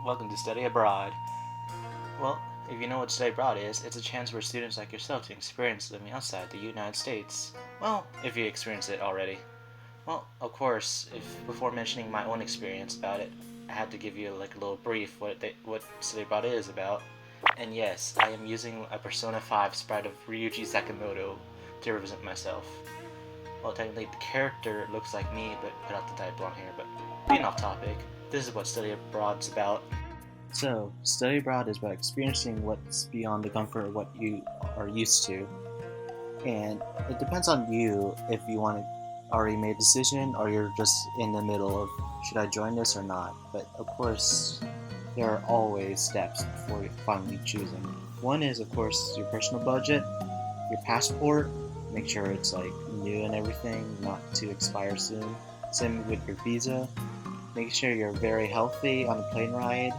Welcome to Study Abroad. Well, if you know what Study Abroad is, it's a chance for students like yourself to experience living outside the United States. Well, if you experience it already. Well, of course, if before mentioning my own experience about it, I had to give you like a little brief what Study Abroad is about. And yes, I am using a Persona 5 sprite of Ryuji Sakamoto to represent myself. Well, technically the character looks like me, but put out the dyed blonde hair, but being off topic, this is what Study Abroad's about. So, study abroad is about experiencing what's beyond the comfort of what you are used to. And it depends on you if you want to already made a decision or you're just in the middle of should I join this or not. But of course, there are always steps before you finally choosing. One is, of course, your personal budget, your passport, make sure it's like new and everything, not to expire soon. Same with your visa. Make sure you're very healthy on the plane ride,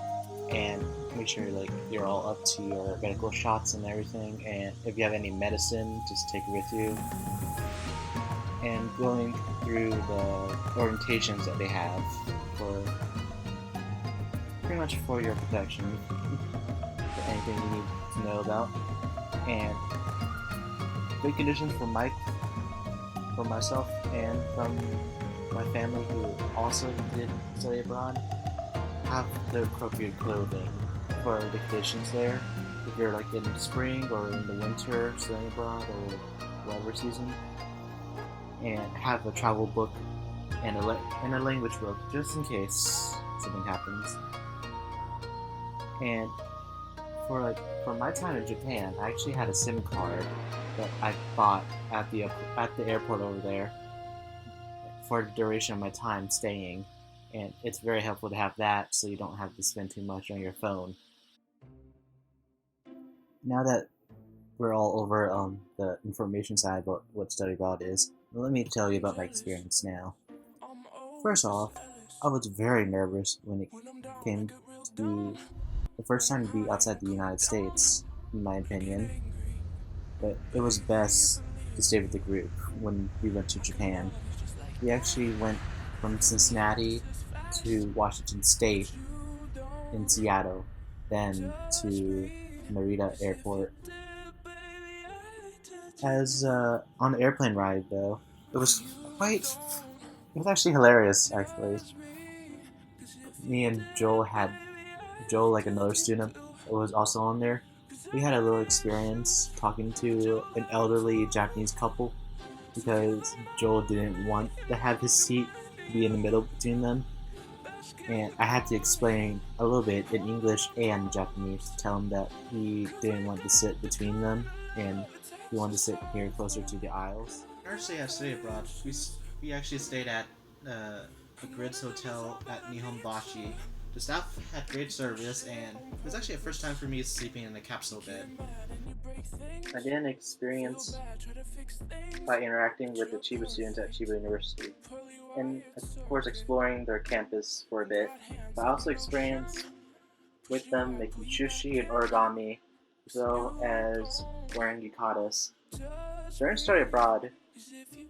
and make sure you're all up to your medical shots and everything. And if you have any medicine, just take it with you. And going through the orientations that they have for pretty much for your protection, for anything you need to know about. And good conditions for myself and from my family who also did study abroad, have the appropriate clothing for the conditions there. If you're like in spring or in the winter studying abroad or whatever season, and have a travel book and a language book just in case something happens. And for my time in Japan, I actually had a SIM card that I bought at the airport over there for the duration of my time staying, and it's very helpful to have that so you don't have to spend too much on your phone. Now that we're all over the information side about what study abroad is, let me tell you about my experience now. First off, I was very nervous when it came to the first time to be outside the United States, in my opinion, but it was best to stay with the group when we went to Japan. We actually went from Cincinnati to Washington State in Seattle, then to Narita Airport. As on the airplane ride, though, it was it was actually hilarious. Actually, me and Joel, like another student, was also on there. We had a little experience talking to an elderly Japanese couple because Joel didn't want to have his seat be in the middle between them, and I had to explain a little bit in English and Japanese to tell him that he didn't want to sit between them and he wanted to sit here closer to the aisles. Our stay at Stay Abroad, we actually stayed at a Grids Hotel at Nihonbashi. The staff had great service, and it was actually the first time for me sleeping in a capsule bed. I did an experience by interacting with the Chiba students at Chiba University, and of course exploring their campus for a bit. But I also experienced with them making sushi and origami, as well as wearing yukatas. During study abroad,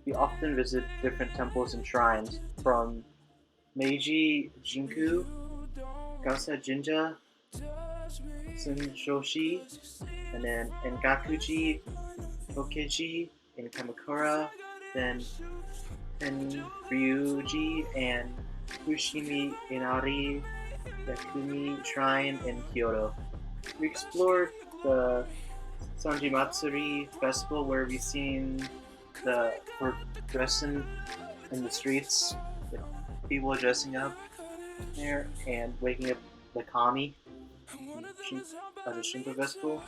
we often visit different temples and shrines from Meiji Jinku, Gasa Jinja, Sunshoshi, and then Engakuji, Okeji, in Kamakura, then Ryuji and Fushimi Inari Yakumi Shrine in Kyoto. We explored the Sanji Matsuri festival where we've seen the dressing in the streets, with people dressing up there and waking up the kami at the Shinto festival.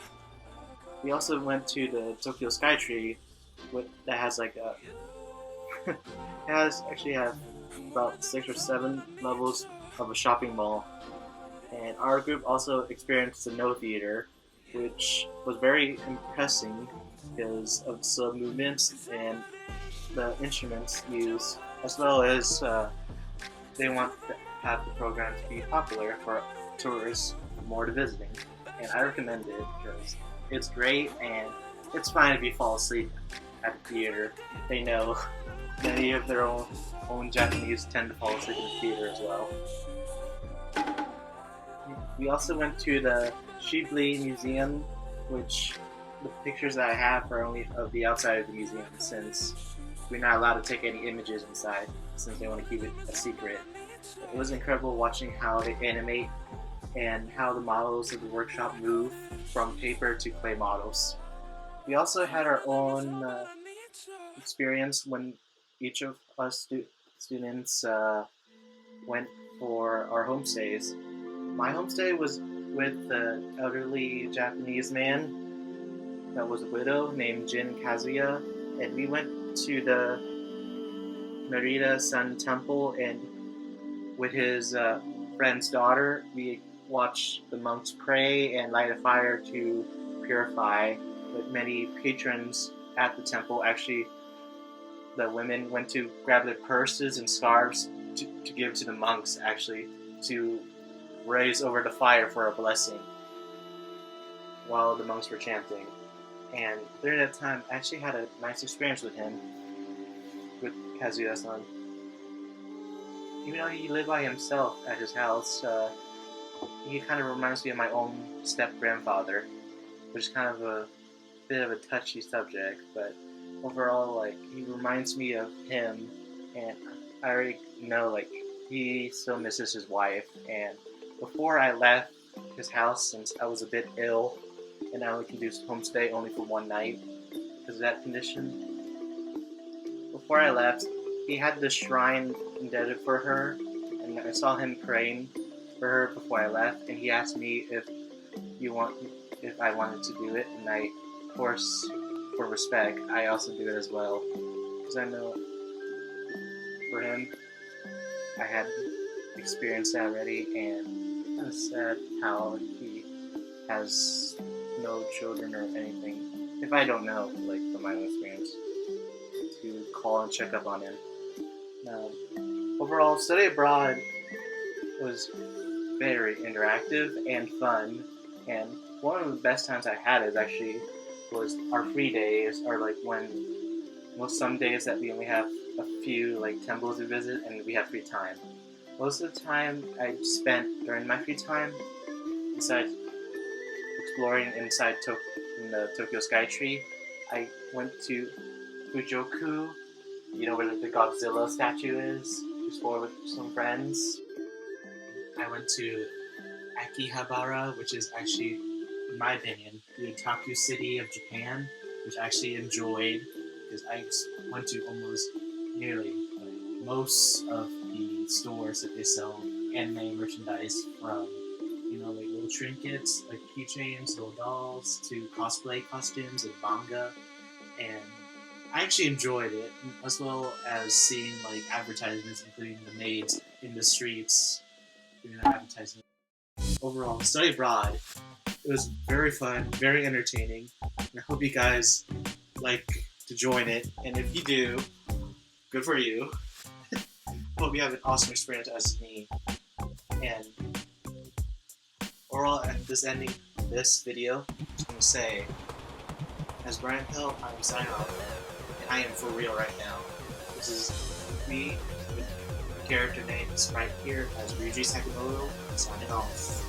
We also went to the Tokyo Skytree, that has like a it actually have about 6 or 7 levels of a shopping mall. And our group also experienced the No Theater, which was very impressive because of the movements and the instruments used, as well as they want to have the program to be popular for tourists more to visiting. And I recommend it because it's great, and it's fine if you fall asleep at the theater. They know many of their own Japanese tend to fall asleep in the theater as well. We also went to the Shibli Museum, which the pictures that I have are only of the outside of the museum, since we're not allowed to take any images inside, since they want to keep it a secret. It was incredible watching how they animate and how the models of the workshop move from paper to clay models. We also had our own experience when each of us students went for our homestays. My homestay was with the elderly Japanese man that was a widow named Jin Kazuya, and we went to the Narita Sun Temple, and with his friend's daughter, we watched the monks pray and light a fire to purify. With many patrons at the temple, actually, the women went to grab their purses and scarves to give to the monks, actually, to raise over the fire for a blessing while the monks were chanting. And during that time, I actually had a nice experience with him, with Kazuya-san. Even though he lived by himself at his house, he kind of reminds me of my own step-grandfather, which is kind of a bit of a touchy subject, but overall, like, he reminds me of him, and I already know, like, he still misses his wife. And before I left his house, since I was a bit ill, and I only can do homestay only for one night because of that condition, before I left, he had this shrine indebted for her, and I saw him praying for her before I left, and he asked me if I wanted to do it, and I, of course, for respect, I also do it as well, because I know for him, I had experienced that already, and kind of sad how he has no children or anything. If I don't know, like, from my own experience, to call and check up on him. Overall, study abroad was very interactive and fun, and one of the best times I had was our free days, or like some days that we only have a few like temples to visit and we have free time. Most of the time I spent during my free time, besides exploring inside in the Tokyo Skytree, I went to Fujoku, where the Godzilla statue is, to explore with some friends. I went to Akihabara, which is actually, in my opinion, the Otaku city of Japan, which I actually enjoyed, because I went to almost nearly most of the stores that they sell anime merchandise from, like little trinkets, like keychains, little dolls, to cosplay costumes and manga, and I actually enjoyed it, as well as seeing like advertisements, including the maids in the streets doing the advertisement. Overall, study abroad, it was very fun, very entertaining, and I hope you guys like to join it, and if you do, good for you. Hope you have an awesome experience as me. And overall, at this ending of this video, I'm just going to say, as Bryant Pil, I'm signing off, and I am for real right now. This is me, with the character name is right here as Ryuji Sakamoto, signing off.